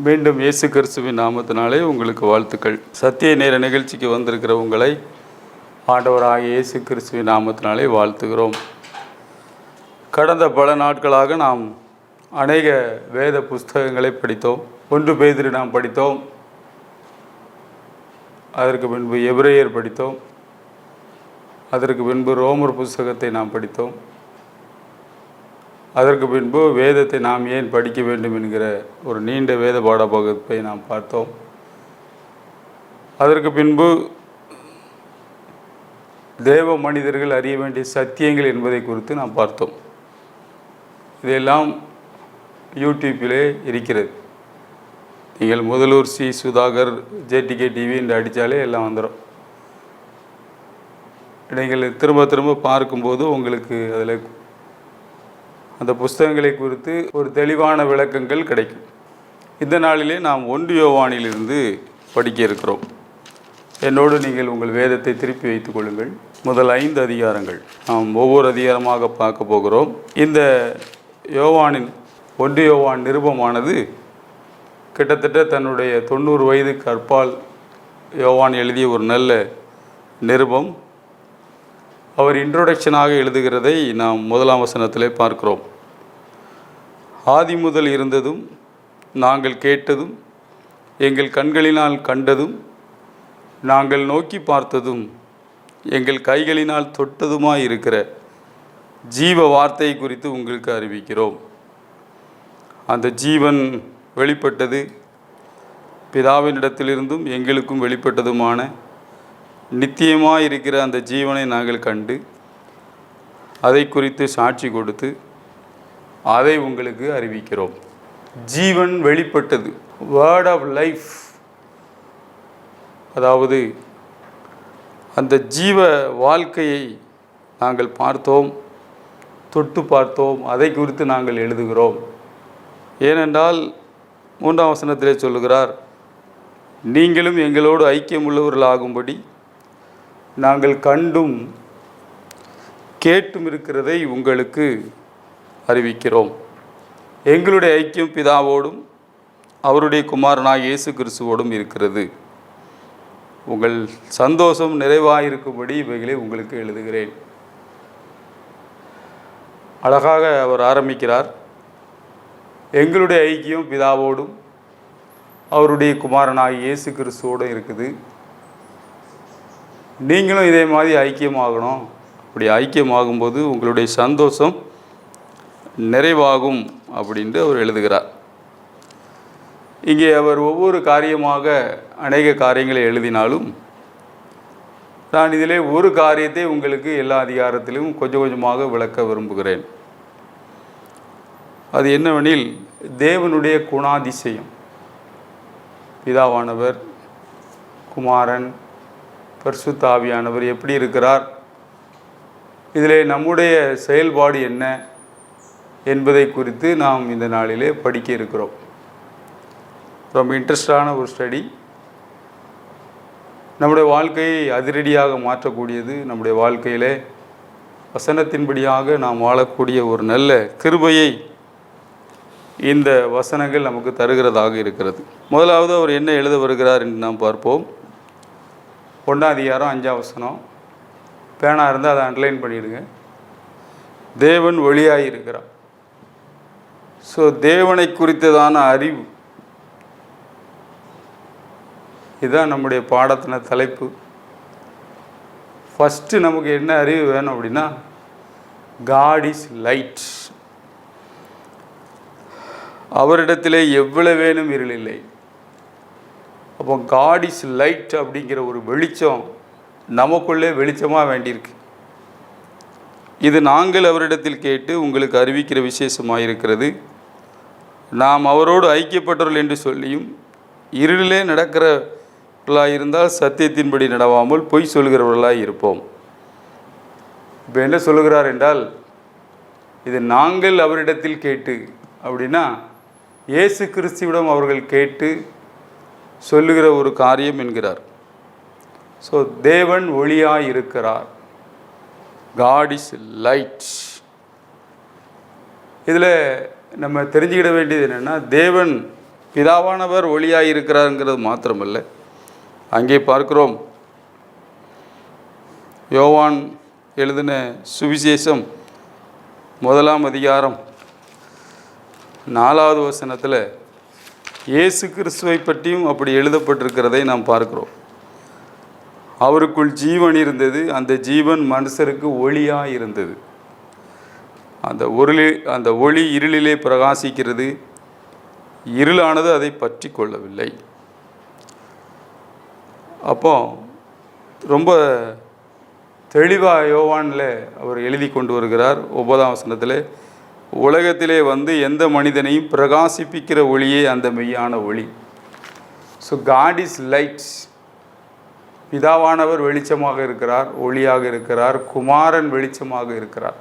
மீண்டும் இயேசு கிறிஸ்துவின் நாமத்தினாலே உங்களுக்கு வாழ்த்துக்கள். சத்திய நேர நிகழ்ச்சிக்கு வந்திருக்கிற உங்களை ஆண்டவராகிய இயேசு கிறிஸ்துவின் நாமத்தினாலே வாழ்த்துகிறோம். கடந்த பல நாட்களாக நாம் அநேக வேத புஸ்தகங்களை படித்தோம். 1 பேதுரு நாம் படித்தோம், அதற்கு பின்பு எபிரேயர் படித்தோம், அதற்கு பின்பு ரோமர் புஸ்தகத்தை நாம் படித்தோம், அதற்கு பின்பு வேதத்தை நாம் ஏன் படிக்க வேண்டும் என்கிற ஒரு நீண்ட வேத பாட பகுப்பை நாம் பார்த்தோம். அதற்கு பின்பு தேவ மனிதர்கள் அறிய வேண்டிய சத்தியங்கள் என்பதை குறித்து நாம் பார்த்தோம். இதெல்லாம் யூடியூப்பிலே இருக்கிறது. நீங்கள் Mudalur C Sudhakar JDK TV என்று அடித்தாலே எல்லாம் வந்துடும். நீங்கள் திரும்ப திரும்ப பார்க்கும்போது உங்களுக்கு அதில் அந்த புஸ்தகங்களை குறித்து ஒரு தெளிவான விளக்கங்கள் கிடைக்கும். இந்த நாளிலே நாம் 1 யோவானிலிருந்து படிக்க இருக்கிறோம். என்னோடு நீங்கள் உங்கள் வேதத்தை திருப்பி வைத்துக் கொள்ளுங்கள். முதல் 5 அதிகாரங்கள் நாம் ஒவ்வொரு அதிகாரமாக பார்க்க போகிறோம். இந்த யோவானின் 1 யோவான் நிருபமானது கிட்டத்தட்ட தன்னுடைய 90 வயதுக்கு அப்பால் யோவான் எழுதிய ஒரு நல்ல நிருபம். அவர் இன்ட்ரோடக்ஷனாக எழுதுகிறதை நாம் 1ஆம் வசனத்திலே பார்க்கிறோம். ஆதி முதல் இருந்ததும், நாங்கள் கேட்டதும், எங்கள் கண்களினால் கண்டதும், நாங்கள் நோக்கி பார்த்ததும், எங்கள் கைகளினால் தொட்டதுமாய் இருக்கிற ஜீவ வார்த்தை குறித்து உங்களுக்கு அறிவிக்கிறோம். அந்த ஜீவன் வெளிப்பட்டது, பிதாவினிடத்திலிருந்தும் எங்களுக்கும் வெளிப்பட்டதுமான நித்தியமாக இருக்கிற அந்த ஜீவனை நாங்கள் கண்டு அதை குறித்து சாட்சி கொடுத்து அதை உங்களுக்கு அறிவிக்கிறோம். ஜீவன் வெளிப்பட்டது, வேர்ட் ஆஃப் லைஃப். அதாவது அந்த ஜீவ வாழ்க்கையை நாங்கள் பார்த்தோம், தொட்டு பார்த்தோம், அதை குறித்து நாங்கள் எழுதுகிறோம். ஏனென்றால் 3ஆம் வசனத்திலே சொல்லுகிறார், நீங்களும் எங்களோடு ஐக்கியமுள்ளவர்களாகும்படி நாங்கள் கண்டும் கேட்டும் இருக்கிறதை உங்களுக்கு அறிவிக்கிறோம். எங்களுடைய ஐக்கியம் பிதாவோடும் அவருடைய குமாரனாகிய இயேசு கிறிஸ்துவோடும் இருக்கிறது. உங்கள் சந்தோஷம் நிறைவாயிருக்கும்படி இவைகளை உங்களுக்கு எழுதுகிறேன். அழகாக அவர் ஆரம்பிக்கிறார். எங்களுடைய ஐக்கியம் பிதாவோடும் அவருடைய குமாரனாகிய இயேசு கிறிஸ்துவோடும் இருக்குது. நீங்களும் இதே மாதிரி ஐக்கியமாகணும். அப்படி ஐக்கியமாகும்போது உங்களுடைய சந்தோஷம் நிறைவாகும் அப்படின்ட்டு அவர் எழுதுகிறார். இங்கே அவர் ஒவ்வொரு காரியமாக அநேக காரியங்களை எழுதினாலும் நான் இதிலே ஒரு காரியத்தை உங்களுக்கு எல்லா அதிகாரத்திலும் கொஞ்சம் கொஞ்சமாக விளக்க விரும்புகிறேன். அது என்னவெனில், தேவனுடைய குணாதிசயம். பிதாவானவர், குமாரன், பரிசுத்த ஆவியானவர் எப்படி இருக்கிறார், இதில் நம்முடைய செயல்பாடு என்ன என்பதை குறித்து நாம் இந்த நாளிலே படிக்க இருக்கிறோம். ரொம்ப இன்ட்ரெஸ்டான ஒரு ஸ்டடி. நம்முடைய வாழ்க்கையை அதிரடியாக மாற்றக்கூடியது. நம்முடைய வாழ்க்கையிலே வசனத்தின்படியாக நாம் வாழக்கூடிய ஒரு நல்ல கிருபையை இந்த வசனங்கள் நமக்கு தருகிறதாக இருக்கிறது. முதலாவது அவர் என்ன எழுத வருகிறார் என்று நாம் பார்ப்போம். 1ஆம் அதிகாரம் 5ஆம் வசனம். பேனா இருந்தால் அதை அண்டர்லைன் பண்ணிடுங்க. தேவன் ஒளியாய் இருக்கிறார். ஸோ தேவனை குறித்ததான அறிவு, இதுதான் நம்முடைய பாடத்தின தலைப்பு. ஃபஸ்ட்டு நமக்கு என்ன அறிவு வேணும் அப்படின்னா, காட் இஸ் லைட். அவரிடத்திலே எவ்வளவேனும் இருள் இல்லை. அப்போ காட் இஸ் லைட் அப்படிங்கிற ஒரு வெளிச்சம் நமக்குள்ளே வெளிச்சமாக வேண்டியிருக்கு. இது நாங்கள் அவரிடத்தில் கேட்டு உங்களுக்கு அறிவிக்கிற விசேஷமாக இருக்கிறது. நாம் அவரோடு ஐக்கியப்பட்டவர்கள் என்று சொல்லியும் இருளிலே நடக்கிறவர்களாக இருந்தால் சத்தியத்தின்படி நடவாமல் பொய் சொல்கிறவர்களாக இருப்போம். இப்போ என்ன சொல்லுகிறார் என்றால், இது நாங்கள் அவரிடத்தில் கேட்டு அப்படின்னா இயேசு கிறிஸ்துவிடம் அவர்கள் கேட்டு சொல்லுகிற ஒரு காரியம் என்கிறார். ஸோ தேவன் ஒளியாய் இருக்கிறார். God is light. இதில் நம்ம தெரிஞ்சுக்கிட வேண்டியது என்னென்னா, தேவன் பிதாவானவர் ஒளியாக இருக்கிறாருங்கிறது மாத்திரமல்ல, அங்கே பார்க்கிறோம் யோவான் எழுதின சுவிசேஷம் 1 அதிகாரம் 4வது வசனத்தில் இயேசு கிறிஸ்துவை பற்றியும் அப்படி எழுதப்பட்டிருக்கிறதை நாம் பார்க்கிறோம். அவருக்குள் ஜீவன் இருந்தது, அந்த ஜீவன் மனுஷருக்கு ஒளியாக இருந்தது. அந்த ஒளி இருளிலே பிரகாசிக்கிறது, இருளானது அதை பற்றி கொள்ளவில்லை. அப்போ ரொம்ப தெளிவாக யோவானில் அவர் எழுதி கொண்டு வருகிறார். 9ஆம் வசனத்தில், உலகத்திலே வந்து எந்த மனிதனையும் பிரகாசிப்பிக்கிற ஒளியே அந்த மெய்யான ஒளி. So God is lights. பிதாவானவர் வெளிச்சமாக இருக்கிறார், ஒளியாக இருக்கிறார். குமாரன் வெளிச்சமாக இருக்கிறார்.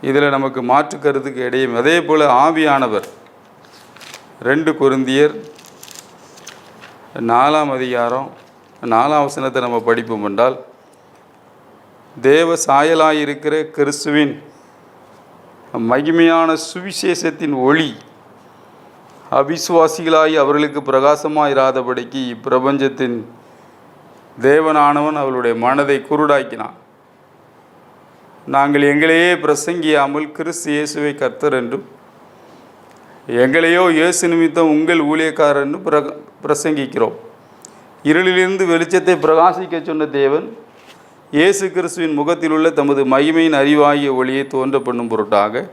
இதில் நமக்கு மாற்று கருத்துக்கு இடையே. அதே போல் ஆவியானவர் 2 கொரிந்தியர் 4ஆம் அதிகாரம் 4ஆம் வசனத்தை நம்ம படிப்போம் என்றால், தேவ சாயலாயிருக்கிற கிறிஸ்துவின் மகிமையான சுவிசேஷத்தின் ஒளி அவிசுவாசிகளாகி அவர்களுக்கு பிரகாசமாயிராதபடிக்கு இப்பிரபஞ்சத்தின் தேவனானவன் அவளுடைய மனதை குருடாக்கினான். நாங்கள் எங்களையே பிரசங்கியாமல் கிறிஸ்து இயேசுவை கர்த்தர் என்றும், எங்களையோ இயேசு நிமித்தம் உங்கள் ஊழியக்காரர் என்றும் பிரசங்கிக்கிறோம். இருளிலிருந்து வெளிச்சத்தை பிரகாசிக்க சொன்ன தேவன் இயேசு கிறிஸ்துவின் முகத்தில் உள்ள தமது மகிமையின் அறிவாகிய ஒளியை தோன்ற பண்ணும் பொருட்டாக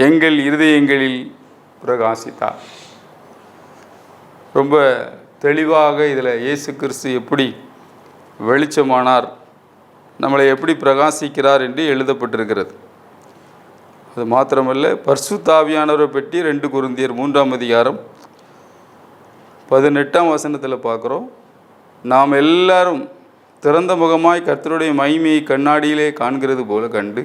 எங்கள் இருதயங்களில் பிரகாசித்தார். ரொம்ப தெளிவாக இதில் இயேசு கிறிஸ்து எப்படி வெளிச்சமானார், நம்மளை எப்படி பிரகாசிக்கிறார் என்று எழுதப்பட்டிருக்கிறது. அது மாத்திரமல்ல, பரிசுத்த ஆவியானவரை பற்றி 2 கொரிந்தியர் 3ஆம் அதிகாரம் 18ஆம் வசனத்தில் பார்க்குறோம். நாம் எல்லாரும் திறந்த முகமாய் கர்த்தருடைய மகிமையை கண்ணாடியிலே காண்கிறது போல கண்டு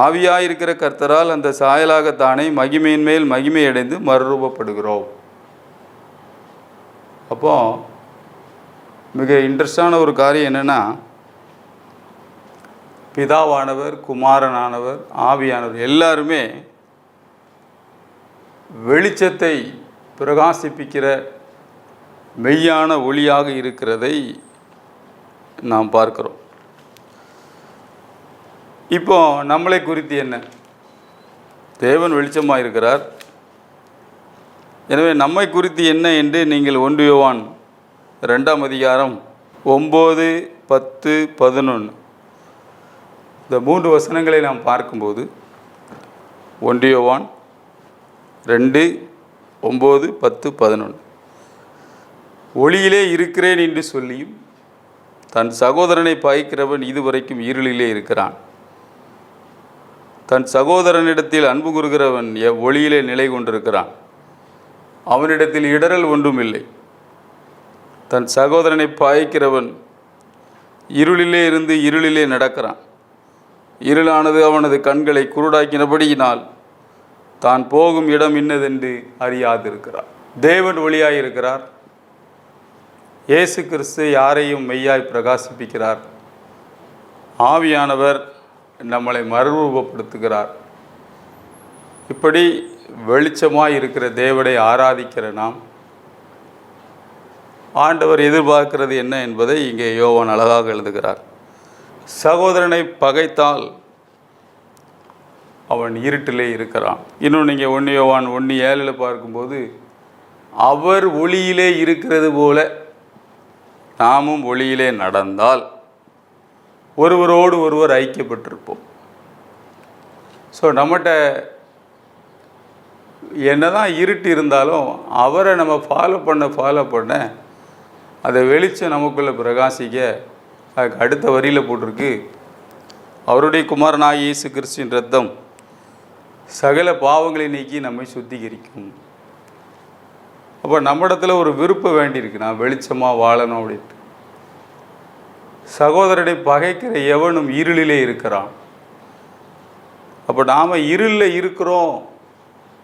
ஆவியாயிருக்கிற கர்த்தரால் அந்த சாயலாகத்தானே மகிமையின் மேல் மகிமை அடைந்து மறுரூபப்படுகிறோம். அப்போ மிக இன்ட்ரெஸ்டான ஒரு காரியம் என்னென்னா, பிதாவானவர், குமாரனானவர், ஆவியானவர் எல்லாருமே வெளிச்சத்தை பிரகாசிப்பிக்கிற மெய்யான ஒளியாக இருக்கிறதை நாம் பார்க்கிறோம். இப்போ நம்மளை குறித்து என்ன? தேவன் வெளிச்சமாக இருக்கிறார். எனவே நம்மை குறித்து என்ன என்று நீங்கள் 1 யோவான் 2ஆம் அதிகாரம் 9, 10, 11 இந்த 3 வசனங்களை நாம் பார்க்கும்போது, 1 யோவான் 2, 9, 10, 11 ஒளியிலே இருக்கிறேன் என்று சொல்லியும் தன் சகோதரனை பகைக்கிறவன் இதுவரைக்கும் இருளிலே இருக்கிறான். தன் சகோதரனிடத்தில் அன்பு கூறுகிறவன் ஒளியிலே நிலை கொண்டிருக்கிறான். அவனிடத்தில் இடறல் ஒன்றும் இல்லை. தன் சகோதரனை பகைக்கிறவன் இருளிலே இருந்து இருளிலே நடக்கிறான். இருளானது அவனது கண்களை குருடாக்கினபடியினால் தான் போகும் இடம் இன்னதென்று அறியாதிருக்கிறார். தேவன் ஒளியாய் இருக்கிறார். இயேசு கிறிஸ்து யாரையும் மெய்யாய் பிரகாசிப்பிக்கிறார். ஆவியானவர் நம்மளை மறுரூபப்படுத்துகிறார். இப்படி வெளிச்சமாய் இருக்கிற தேவனை ஆராதிக்கிற நாம், ஆண்டவர் எதிர்பார்க்கிறது என்ன என்பதை இங்கே யோவான் அழகாக எழுதுகிறார். சகோதரனை பகைத்தால் அவன் இருட்டிலே இருக்கிறான். இன்னும் நீங்கள் 1 யோவான் 1:7 பார்க்கும்போது, அவர் ஒளியிலே இருக்கிறது போல நாமும் ஒளியிலே நடந்தால் ஒருவரோடு ஒருவர் ஐக்கியப்பட்டிருப்போம். ஸோ நம்மகிட்ட என்னதான் இருட்டு இருந்தாலும் அவரை நம்ம ஃபாலோ பண்ண அதை வெளிச்சம் நமக்குள்ளே பிரகாசிக்க, அதுக்கு அடுத்த வரியில் போட்டிருக்கு, அவருடைய குமாரனாகிய இயேசு கிறிஸ்துவின் இரத்தம் சகல பாவங்களை நீக்கி நம்மை சுத்திகரிக்கும். அப்போ நம்மிடத்தில் ஒரு விருப்பம் வேண்டியிருக்கு, நான் வெளிச்சமாக வாழணும் அப்படின்ட்டு. சகோதரனை பகைக்கிற எவனும் இருளிலே இருக்கிறான். அப்போ நாம் இருளில் இருக்கிறோம்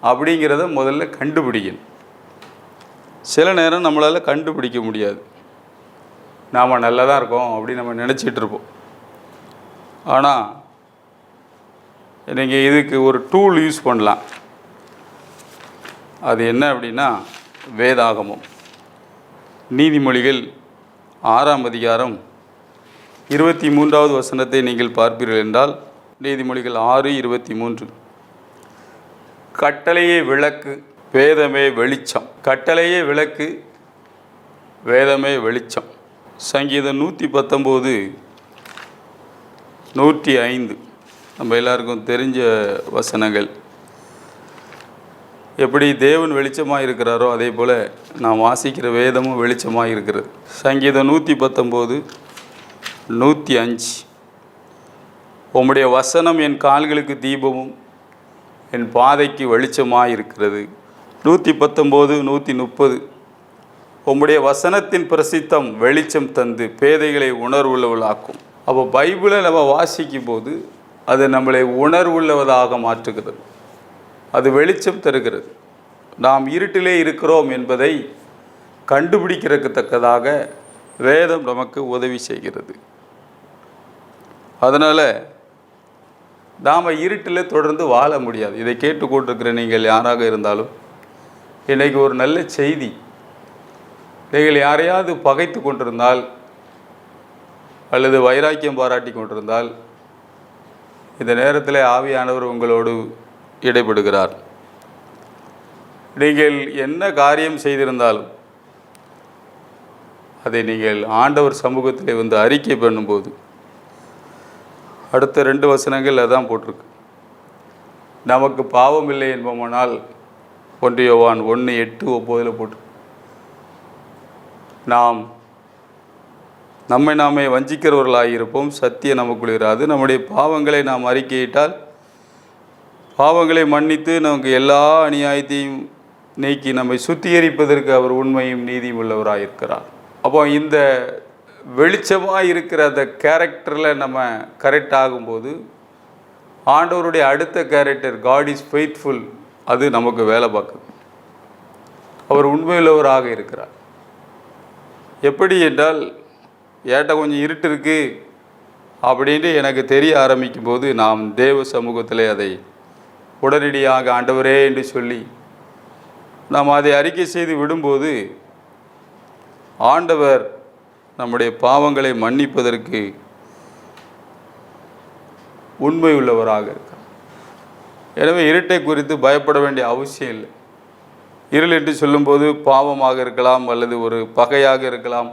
அப்படிங்கிறத முதல்ல கண்டுபிடிக்கணும். சில நேரம் நம்மளால் கண்டுபிடிக்க முடியாது. நாம் நல்லா தான் இருக்கோம் அப்படின்னு நம்ம நினச்சிட்டு இருப்போம். ஆனால் நீங்கள் இதுக்கு ஒரு டூல் யூஸ் பண்ணலாம். அது என்ன அப்படின்னா வேதாகமம். நீதிமொழிகள் 6ஆம் அதிகாரம் 23வது வசனத்தை நீங்கள் பார்ப்பீர்கள் என்றால், நீதிமொழிகள் 6:23, கட்டளையே விளக்கு, வேதமே வெளிச்சம். கட்டளையே விளக்கு, வேதமே வெளிச்சம். சங்கீதம் 119, 105 நம்ம எல்லாருக்கும் தெரிஞ்ச வசனங்கள். எப்படி தேவன் வெளிச்சமாக இருக்கிறாரோ அதே போல் நாம் வாசிக்கிற வேதமும் வெளிச்சமாக இருக்கிறது. சங்கீதம் 119, 105, உம்முடைய வசனம் என் கால்களுக்கு தீபமும் என் பாதைக்கு வெளிச்சமாக இருக்கிறது. 119, 130, உம்முடைய வசனத்தின் பிரசித்தம் வெளிச்சம் தந்து பேதைகளை உணர்வுள்ளவளாக்கும். அப்போ பைபிளை நம்ம வாசிக்கும் போது அது நம்மளை உணர்வுள்ளவதாக மாற்றுகிறது, அது வெளிச்சம் தருகிறது. நாம் இருட்டிலே இருக்கிறோம் என்பதை கண்டுபிடிக்கிறதுக்கத்தக்கதாக வேதம் நமக்கு உதவி செய்கிறது. அதனால் நாம் இருட்டில் தொடர்ந்து வாழ முடியாது. இதை கேட்டுக்கொண்டிருக்கிற நீங்கள் யாராக இருந்தாலும் இன்றைக்கி ஒரு நல்ல செய்தி. நீங்கள் யாரையாவது பகைத்து கொண்டிருந்தால் அல்லது வைராக்கியம் பாராட்டி கொண்டிருந்தால் இந்த நேரத்தில் ஆவியானவர் உங்களோடு இடைப்படுகிறார். நீங்கள் என்ன காரியம் செய்திருந்தாலும் அதை நீங்கள் ஆண்டவர் சமூகத்தில் வந்து அறிக்கை பண்ணும்போது, அடுத்த 2 வசனங்கள் அதான் போட்டிருக்கு. நமக்கு பாவம் இல்லை என்போமானால் 1 யோவான் 1:8-9 போட்டிருக்கு. நாம் நம்மை நாமே வஞ்சிக்கிறவர்களாகியிருப்போம், சத்தியம் நமக்குள் இராது. நம்முடைய பாவங்களை நாம் அறிக்கையிட்டால் பாவங்களை மன்னித்து நமக்கு எல்லா அநியாயத்தையும் நீக்கி நம்மை சுத்திகரிப்பதற்கு அவர் உண்மையும் நீதியும் உள்ளவராயிருக்கிறார். அப்போ இந்த வெளிச்சமாக இருக்கிற அந்த கேரக்டரில் நம்ம கரெக்ட் ஆகும்போது ஆண்டவருடைய அடுத்த கேரக்டர் காட் இஸ் ஃபெய்த்ஃபுல், அது நமக்கு வேலை பார்க்குது. அவர் உண்மையுள்ளவராக இருக்கிறார். எப்படி என்றால், ஏட்ட கொஞ்சம் இருட்டு இருக்குது அப்படின்ட்டு எனக்கு தெரிய ஆரம்பிக்கும் போது நாம் தேவ சமூகத்தில் அதை உடனடியாக ஆண்டவரே என்று சொல்லி நாம் அதை அறிக்கை செய்து விடும்போது ஆண்டவர் நம்முடைய பாவங்களை மன்னிப்பதற்கு உண்மை உள்ளவராக இருக்கிறார். எனவே இருட்டை குறித்து பயப்பட வேண்டிய அவசியம் இல்லை. இருள் என்று சொல்லும்போது பாவமாக இருக்கலாம், அல்லது ஒரு பகையாக இருக்கலாம்,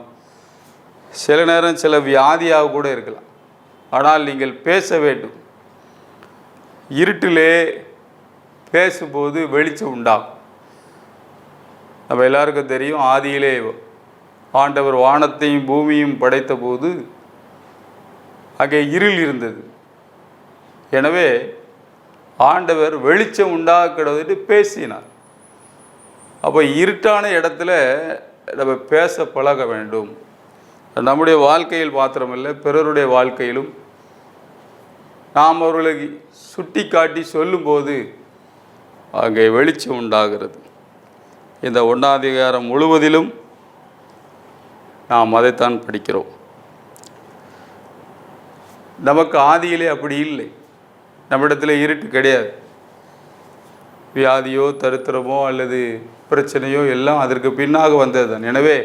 சில நேரம் சில வியாதியாக கூட இருக்கலாம். ஆனால் நீங்கள் பேச வேண்டும். இருட்டிலே பேசும்போது வெளிச்சம் உண்டாகும். நம்ம எல்லாருக்கும் தெரியும், ஆதியிலே ஆண்டவர் வானத்தையும் பூமியும் படைத்த போது அங்கே இருள் இருந்தது. எனவே ஆண்டவர் வெளிச்சம் உண்டாக்குறது பேசினார். அப்போ இருட்டான இடத்துல நம்ம பேச பழக வேண்டும். நம்முடைய வாழ்க்கையில் மாத்திரமில்லை, பிறருடைய வாழ்க்கையிலும் நாம் அவர்களுக்கு சுட்டி காட்டி சொல்லும்போது அங்கே வெளிச்சம் உண்டாகிறது. இந்த 1ஆம் அதிகாரம் முழுவதிலும் நாம் அதைத்தான் படிக்கிறோம். நமக்கு ஆதியிலே அப்படி இல்லை. நம்மிடத்தில் இருட்டு கிடையாது. வியாதியோ தரித்திரமோ அல்லது பிரச்சனையோ எல்லாம் அதற்கு பின்னாக வந்தது தான். எனவே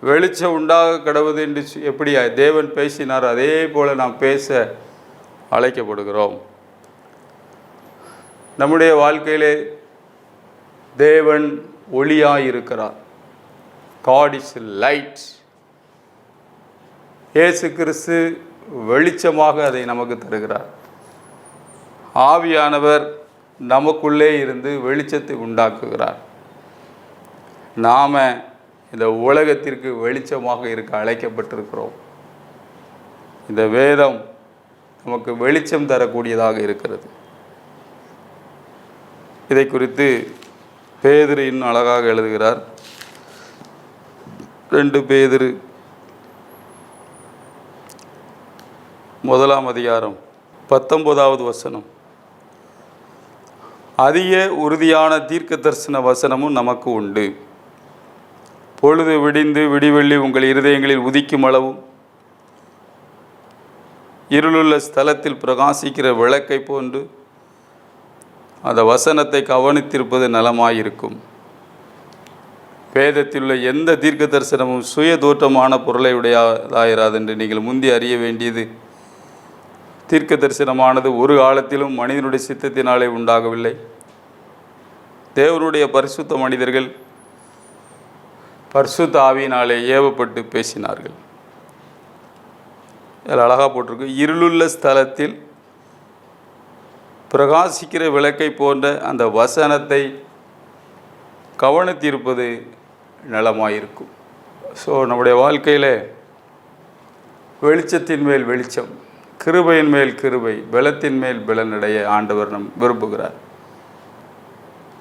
வெளிச்சம் உண்டாக கடவுது என்று எப்படி தேவன் பேசினார், அதே போல் நாம் பேச அழைக்கப்படுகிறோம். நம்முடைய வாழ்க்கையிலே தேவன் ஒளியாய் இருக்கிறார். God is light. இயேசு கிறிஸ்து வெளிச்சமாக அதை நமக்கு தருகிறார். ஆவியானவர் நமக்குள்ளே இருந்து வெளிச்சத்தை உண்டாக்குகிறார். நாம் இந்த உலகத்திற்கு வெளிச்சமாக இருக்க அழைக்கப்பட்டிருக்கிறோம். இந்த வேதம் நமக்கு வெளிச்சம் தரக்கூடியதாக இருக்கிறது. இதை குறித்து பேதுரு இன்னும் அழகாக எழுதுகிறார். 2 பேதுரு 1ஆம் அதிகாரம் 19வது வசனம். அதிக உறுதியான தீர்க்க தரிசன வசனமும் நமக்கு உண்டு. பொழுது விடிந்து விடிவெள்ளி உங்கள் இருதயங்களில் உதிக்கும் அளவும் இருளுள்ள ஸ்தலத்தில் பிரகாசிக்கிற விளக்கை போன்று அந்த வசனத்தை கவனித்திருப்பது நலமாயிருக்கும். வேதத்தில் உள்ள எந்த தீர்க்க தரிசனமும் சுய தோற்றமான பொருளை உடையதாயிராது என்று நீங்கள் முந்தி அறிய வேண்டியது, தீர்க்க தரிசனமானது ஒரு காலத்திலும் மனிதனுடைய சித்தத்தினாலே உண்டாகவில்லை. தேவனுடைய பரிசுத்த மனிதர்கள் பரிசுத்த ஆவியினாலே ஏவப்பட்டு பேசினார்கள். அதில் அழகாக போட்டிருக்கு, இருளுள்ள ஸ்தலத்தில் பிரகாசிக்கிற விளக்கை போன்ற அந்த வசனத்தை கவனித்திருப்பது நலமாயிருக்கும். ஸோ நம்முடைய வாழ்க்கையில் வெளிச்சத்தின் மேல் வெளிச்சம், கிருபையின் மேல் கிருபை, பலத்தின் மேல் பலனடைய ஆண்டவர் விரும்புகிறார்.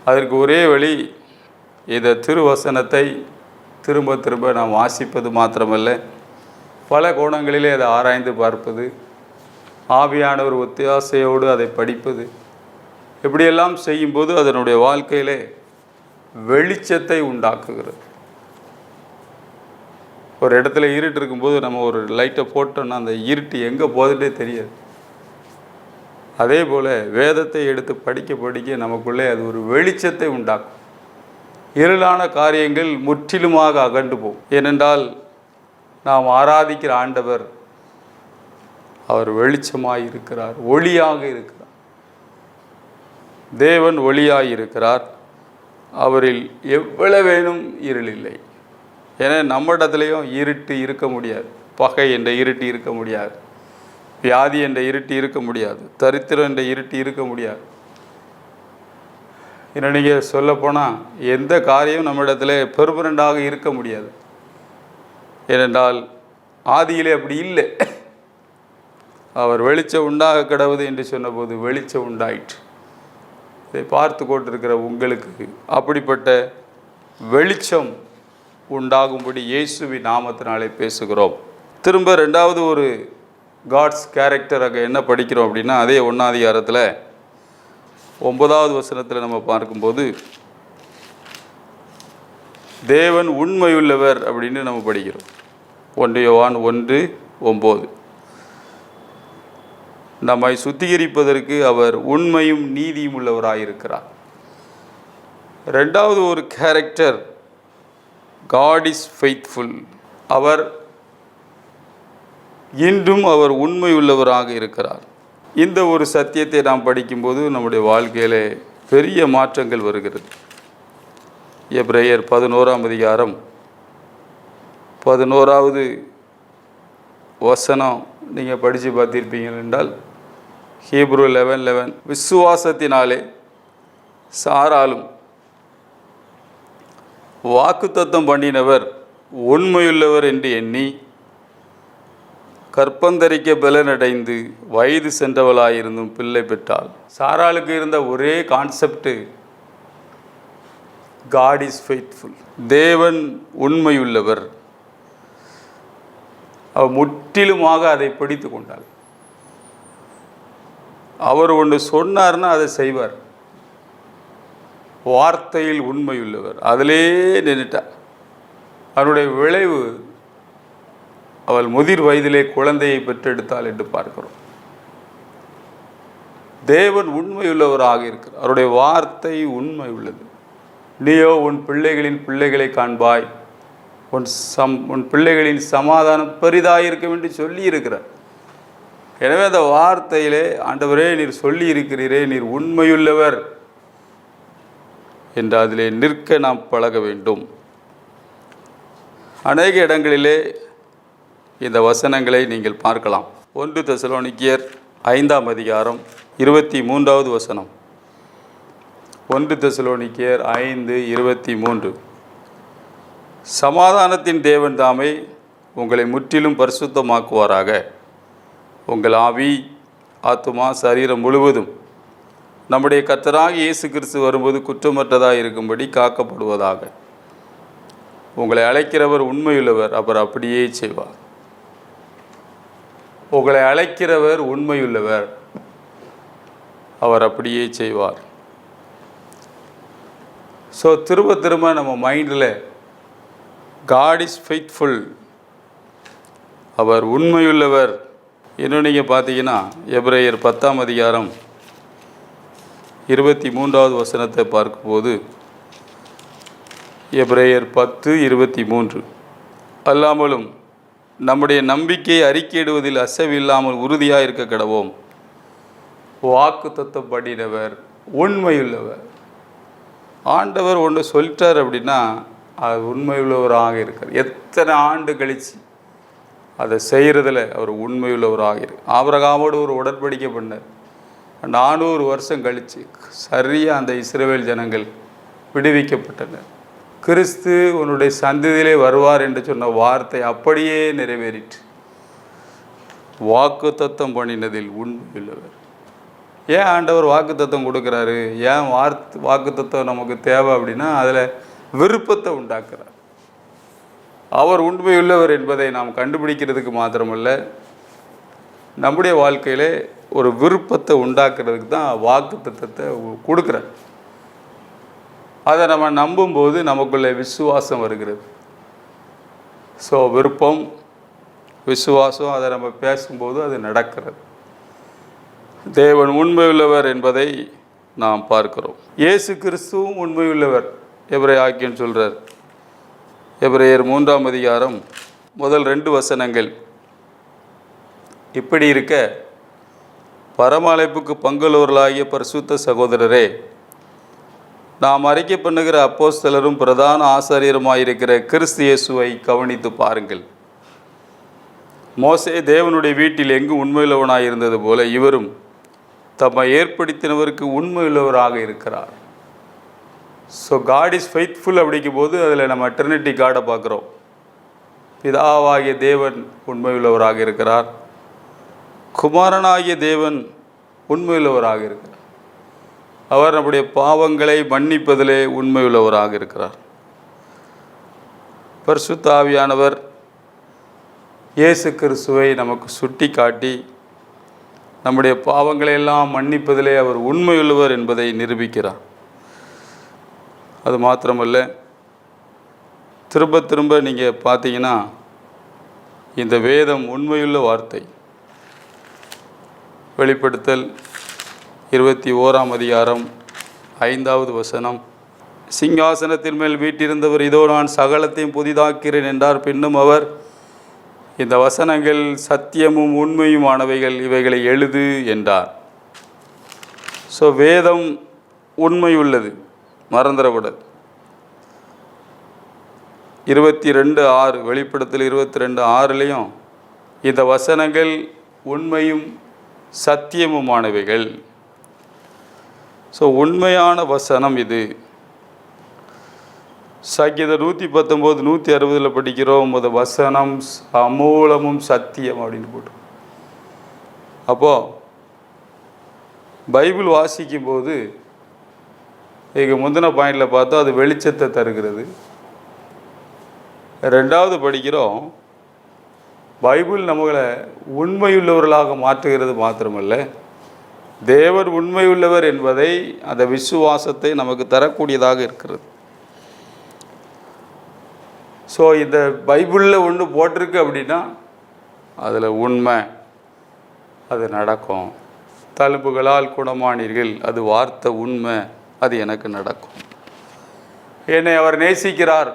அதற்கு ஒரே வழி, இந்த திருவசனத்தை திரும்ப திரும்ப நாம் வாசிப்பது மாத்திரமல்ல, பல கோணங்களிலே அதை ஆராய்ந்து பார்ப்பது, ஆவியானவர் ஒத்தியாசையோடு அதை படிப்பது, இப்படியெல்லாம் செய்யும்போது அதனுடைய வாழ்க்கையிலே வெளிச்சத்தை உண்டாக்குகிறது. ஒரு இடத்துல இருட்டு இருக்கும்போது நம்ம ஒரு லைட்டை போட்டோம்னா அந்த இருட்டு எங்கே போகுதுன்னே தெரியாது. அதே போல் வேதத்தை எடுத்து படிக்க படிக்க நமக்குள்ளே அது ஒரு வெளிச்சத்தை உண்டாக்கும். இருளான காரியங்கள் முற்றிலுமாக அகன்று போகும். ஏனென்றால் நாம் ஆராதிக்கிற ஆண்டவர் அவர் வெளிச்சமாக இருக்கிறார், ஒளியாக இருக்கிறார். தேவன் ஒளியாக இருக்கிறார். அவரில் எவ்வளவேனும் இருள் இல்லை. ஏன்னா நம்ம இடத்துலையும் இருட்டு இருக்க முடியாது. பகை என்ற இருட்டு இருக்க முடியாது, வியாதி என்ற இருட்டு இருக்க முடியாது, தரித்திரம் என்ற இருட்டு இருக்க முடியாது. ஏன்னா நீங்கள் சொல்லப்போனால் எந்த காரியம் நம்ம இடத்துல பெர்மனண்டாக இருக்க முடியாது. ஏனென்றால் ஆதியிலே அப்படி இல்லை. அவர் வெளிச்சம் உண்டாக கிடவுது என்று சொன்னபோது வெளிச்சம் உண்டாயிற்று. இதை பார்த்து கொண்டிருக்கிற உங்களுக்கு அப்படிப்பட்ட வெளிச்சம் உண்டாகும்படி இயேசுவின் நாமத்தினாலே பேசுகிறோம். திரும்ப ரெண்டாவது ஒரு காட்ஸ் கேரக்டர் அங்கே என்ன படிக்கிறோம் அப்படின்னா, அதே 1ஆம் அதிகாரத்தில் 9வது வசனத்தில் நம்ம பார்க்கும்போது தேவன் உண்மையுள்ளவர் அப்படின்னு நம்ம படிக்கிறோம். 1 யோவான் 1:9. நம்மை சுத்திகரிப்பதற்கு அவர் உண்மையும் நீதியும் உள்ளவராயிருக்கிறார். ரெண்டாவது ஒரு கேரக்டர், காட் இஸ் ஃபெய்த்ஃபுல். அவர் இன்றும் அவர் உண்மையுள்ளவராக இருக்கிறார். இந்த ஒரு சத்தியத்தை நாம் படிக்கும்போது நம்முடைய வாழ்க்கையில் பெரிய மாற்றங்கள் வருகிறது. எபிரேயர் 11ஆம் அதிகாரம் 11வது வசனம் நீங்கள் படித்து பார்த்திருப்பீங்க என்றால், ஹீப்ரு 11:11, விசுவாசத்தினாலே சாராலும் வாக்குத்தத்தம் பண்ணினவர் உண்மையுள்ளவர் என்று எண்ணி கற்பந்தரிக்க பலனடைந்து வயது சென்றவளாயிருந்தும் பிள்ளை பெற்றாள். சாராளுக்கு இருந்த ஒரே கான்செப்டு, காட் இஸ் ஃபெய்த்ஃபுல். தேவன் உண்மையுள்ளவர். அவர் முற்றிலுமாக அதை பிடித்து கொண்டாள். அவர் ஒன்று சொன்னார்னா அதை செய்வார். வார்த்தையில் உண்மையுள்ளவர். அதிலே நின்றுட்டார். அவருடைய விளைவு, அவள் முதிர் வயதிலே குழந்தையை பெற்றெடுத்தாள் என்று பார்க்கிறோம். தேவன் உண்மையுள்ளவராக இருக்கிறார். அவருடைய வார்த்தை உண்மை உள்ளது. நீயோ உன் பிள்ளைகளின் பிள்ளைகளை காண்பாய், உன் பிள்ளைகளின் சமாதானம் பெரிதாயிருக்கும் என்று சொல்லி இருக்கிறார். எனவே அந்த வார்த்தையிலே, ஆண்டவரே நீர் சொல்லி இருக்கிறீரே, நீர் உண்மையுள்ளவர் என்று அதிலே நிற்க நாம் பழக வேண்டும். அநேக இடங்களிலே இந்த வசனங்களை நீங்கள் பார்க்கலாம். 1 தெசலோனிக்கேயர் 5ஆம் அதிகாரம் 23வது வசனம். 1 தெசலோனிக்கேயர் 5:23. சமாதானத்தின் தேவன் தாமே உங்களை முற்றிலும் பரிசுத்தமாக்குவாராக. உங்கள் ஆவி, ஆத்துமா, சரீரம் முழுவதும் நம்முடைய கர்த்தராகிய இயேசு கிறிஸ்து வரும்போது குற்றமற்றதாக இருக்கும்படி காக்கப்படுவதாக. உங்களை அழைக்கிறவர் உண்மையுள்ளவர், அவர் அப்படியே செய்வார். உங்களை அழைக்கிறவர் உண்மையுள்ளவர், அவர் அப்படியே செய்வார். ஸோ திரும்ப திரும்ப நம்ம மைண்டில் காட் இஸ் ஃபெய்த்ஃபுல், அவர் உண்மையுள்ளவர். இன்னும் நீங்கள் பார்த்தீங்கன்னா எபிரேயர் 10ஆம் அதிகாரம் 23வது வசனத்தை பார்க்கும்போது, எபிரேயர் 10:23, அல்லாமலும் நம்முடைய நம்பிக்கையை அறிக்கையிடுவதில் அசைவில்லாமல் உறுதியாக இருக்க கடவோம். வாக்கு தத்தம் பண்ணினவர் உண்மையுள்ளவர். ஆண்டவர் ஒன்று சொல்லிட்டார் அப்படின்னா அது உண்மையுள்ளவராக இருக்கார். எத்தனை ஆண்டு கழித்து அதை செய்கிறதில் அவர் உண்மையுள்ளவராக இருக்கு. ஆபிரகாமோடு ஒரு உடன்படிக்கை பண்ணார். 400 வருஷம் கழித்து சரியாக அந்த இஸ்ரவேல் ஜனங்கள் விடுவிக்கப்பட்டனர். கிறிஸ்து உன்னுடைய சந்ததியிலே வருவார் என்று சொன்ன வார்த்தை அப்படியே நிறைவேறிற்று. வாக்கு தத்தம் பண்ணினதில் உண்மையுள்ளவர். ஏன் ஆண்டவர் வாக்கு தத்தம் கொடுக்குறாரு? ஏன் வாக்கு தத்தம் நமக்கு தேவை அப்படின்னா அதில் விருப்பத்தை உண்டாக்குறார். அவர் உண்மையுள்ளவர் என்பதை நாம் கண்டுபிடிக்கிறதுக்கு மாத்திரமல்ல, நம்முடைய வாழ்க்கையிலே ஒரு விருப்பத்தை உண்டாக்குறதுக்கு தான் வாக்கு தத்தத்தை கொடுக்குறார். அதை நம்ம நம்பும்போது நமக்குள்ளே விசுவாசம் வருகிறது. ஸோ விருப்பம், விசுவாசம், அதை நம்ம பேசும்போது அது நடக்கிறது. தேவன் உண்மையுள்ளவர் என்பதை நாம் பார்க்கிறோம். இயேசு கிறிஸ்துவும் உண்மையுள்ளவர் எபிரேய ஆக்கியன் சொல்கிறார். எபிரேயர் 3ஆம் அதிகாரம் முதல் 2 வசனங்கள், இப்படி இருக்க பரம அழைப்புக்கு பங்குள்ளவர்களாகிய பரிசுத்த சகோதரரே, நாம் அறிக்கை பண்ணுகிற அப்போஸ்தலரும் பிரதான ஆசாரியருமாயிருக்கிற கிறிஸ்து இயேசுவை கவனித்து பாருங்கள். மோசே தேவனுடைய வீட்டில் எங்கு உண்மையுள்ளவனாக இருந்தது போல இவரும் தம்மை ஏற்படுத்தினவருக்கு உண்மையுள்ளவராக இருக்கிறார். ஸோ காட் இஸ் ஃபெய்த்ஃபுல் அப்படிங்கும் போது அதில் நம்ம ட்ரினிட்டி காடை பார்க்குறோம். பிதாவாகிய தேவன் உண்மையுள்ளவராக இருக்கிறார், குமாரனாகிய தேவன் உண்மையுள்ளவராக இருக்கிறார், அவர் நம்முடைய பாவங்களை மன்னிப்பதிலே உண்மையுள்ளவராக இருக்கிறார். பரிசுத்த ஆவியானவர் இயேசு கிறிஸ்துவை நமக்கு சுட்டி காட்டி நம்முடைய பாவங்களை எல்லாம் மன்னிப்பதிலே அவர் உண்மையுள்ளவர் என்பதை நிரூபிக்கிறார். அது மாத்திரமல்ல, திரும்ப திரும்ப நீங்கள் பார்த்தீங்கன்னா இந்த வேதம் உண்மையுள்ள வார்த்தை. வெளிப்படுத்தல் 21ஆம் அதிகாரம் 5வது வசனம், சிங்காசனத்தின் மேல் வீட்டிருந்தவர் இதோ நான் சகலத்தையும் புதிதாக்கிறேன் என்றார். பின்னும் அவர், இந்த வசனங்கள் சத்தியமும் உண்மையுமானவைகள், இவைகளை எழுது என்றார். ஸோ வேதம் உண்மையுள்ளது, மறந்துடக்கூடாது. 22:6 வெளிப்படுத்தல் 22:6லையும் இந்த வசனங்கள் உண்மையும் சத்தியமுமானவைகள். ஸோ உண்மையான வசனம் இது. சங்கீதம் 119 160 படிக்கிறோம், அது வசனம் அமூலமும் சத்தியம் அப்படின்னு போட்டு. அப்போது பைபிள் வாசிக்கும்போது இங்கே முந்தின பாயிண்டில் பார்த்தா அது வெளிச்சத்தை தருகிறது. 2வது படிக்கிறோம், பைபிள் நம்மளை உண்மையுள்ளவர்களாக மாற்றுகிறது மாத்திரமல்ல, தேவர் உண்மையுள்ளவர் என்பதை, அந்த விசுவாசத்தை நமக்கு தரக்கூடியதாக இருக்கிறது. ஸோ இந்த பைபிளில் ஒன்று போட்டிருக்கு அப்படின்னா அதில் உண்மை, அது நடக்கும். தழும்புகளால் குணமானீர்கள், அது வார்த்தை உண்மை, அது எனக்கு நடக்கும். என்னை அவர் நேசிக்கிறார்,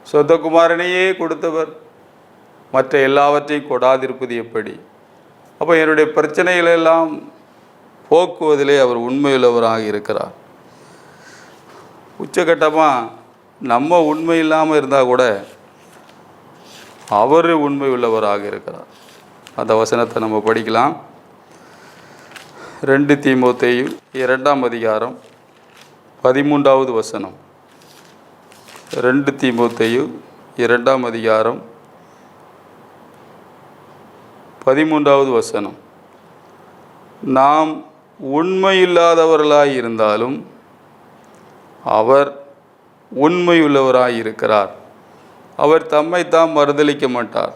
சொந்த குமாரனையே கொடுத்தவர் மற்ற எல்லாவற்றையும் கொடாதிருப்பது எப்படி? அப்போ என்னுடைய பிரச்சனைகளெல்லாம் போக்குவதிலே அவர் உண்மையுள்ளவராக இருக்கிறார். உச்சகட்டமாக நம்ம உண்மை இல்லாமல் இருந்தால் கூட அவர் உண்மை உள்ளவராக இருக்கிறார். அந்த வசனத்தை நம்ம படிக்கலாம். 2 தீமோத்தேயு 2ஆம் அதிகாரம் 13வது வசனம். 2 தீமோத்தேயு 2ஆம் அதிகாரம் 13வது வசனம். நாம் உண்மையில்லாதவர்களாய் இருந்தாலும் அவர் உண்மையுள்ளவராய் இருக்கிறார். அவர் தம்மை தாம் மறுதலிக்க மாட்டார்.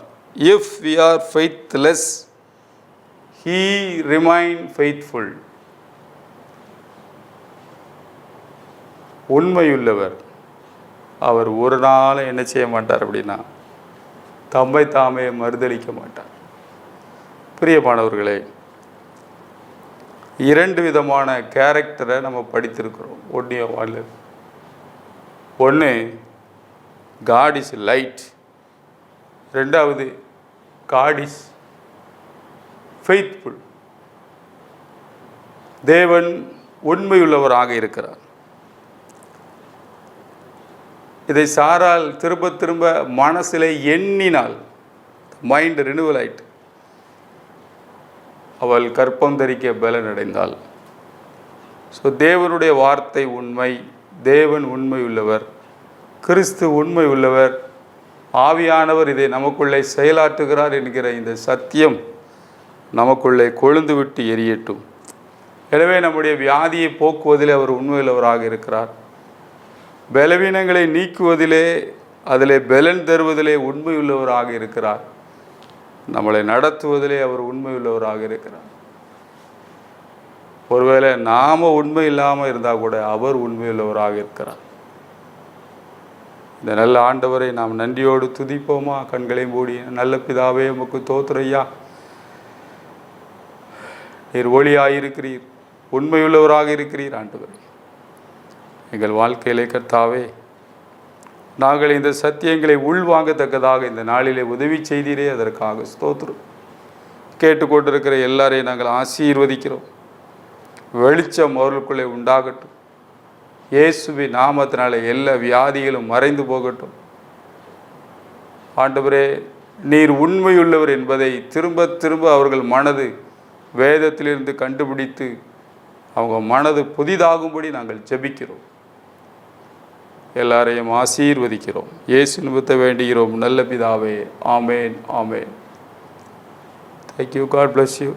If we are faithless, he remain faithful. உண்மையுள்ளவர், அவர் ஒரு நாள் என்ன செய்ய மாட்டார் அப்படின்னா தம்மை தாமே மறுதலிக்க மாட்டார். பிரியமானவர்களே, 2 விதமான கேரக்டரை நம்ம படித்திருக்கிறோம். ஒன்று காட் இஸ் லைட், ரெண்டாவது காட் இஸ் ஃபெய்த்ஃபுல். தேவன் உண்மையுள்ளவராக இருக்கிறார். இதை சாரால் திரும்ப திரும்ப மனசில் எண்ணினால், மைண்ட் ரினிவல் ஆயிட்டு, அவள் கற்பம் தரிக்க பலன் அடைந்தாள். ஸோ தேவனுடைய வார்த்தை உண்மை, தேவன் உண்மை உள்ளவர், கிறிஸ்து உண்மை உள்ளவர், ஆவியானவர் இதை நமக்குள்ளே செயலாற்றுகிறார் என்கிற இந்த சத்தியம் நமக்குள்ளே கொழுந்து விட்டு எரியட்டும். எனவே நம்முடைய வியாதியை போக்குவதிலே அவர் உண்மையுள்ளவராக இருக்கிறார். பலவீனங்களை நீக்குவதிலே, அதிலே பலன் தருவதிலே உண்மையுள்ளவராக இருக்கிறார். நம்மளை நடத்துவதிலே அவர் உண்மையுள்ளவராக இருக்கிறார். ஒருவேளை நாம் உண்மை இல்லாமல் இருந்தால் கூட அவர் உண்மையுள்ளவராக இருக்கிறார். இந்த நல்ல ஆண்டவரை நாம் நன்றியோடு துதிப்போமா? கண்களை மூடி, நல்ல பிதாவே உமக்கு தோத்திரையா, நீர் ஒளியாயிருக்கிறீர், உண்மையுள்ளவராக இருக்கிறீர். ஆண்டவரே, எங்கள் வாழ்க்கையிலே கர்த்தாவே, நாங்கள் இந்த சத்தியங்களை உள்வாங்கத்தக்கதாக இந்த நாளிலே உதவி செய்தீரே, அதற்காக ஸ்தோத்திரம். கேட்டுக்கொண்டிருக்கிற எல்லாரையும் நாங்கள் ஆசீர்வதிக்கிறோம். வெளிச்சம் அவர்களுக்குள்ளே உண்டாகட்டும். இயேசுவின் நாமத்தினாலே எல்லா வியாதிகளும் மறைந்து போகட்டும். ஆண்டவரே, நீர் உண்மையுள்ளவர் என்பதை திரும்ப திரும்ப அவர்கள் மனது வேதத்திலிருந்து கண்டுபிடித்து அவங்க மனது புதிதாகும்படி நாங்கள் ஜெபிக்கிறோம். எல்லாரையும் ஆசீர்வதிக்கிறோம். இயேசு நிமித்த வேண்டுகிறோம் நல்ல பிதாவே. ஆமேன், ஆமேன். Thank you. God bless you.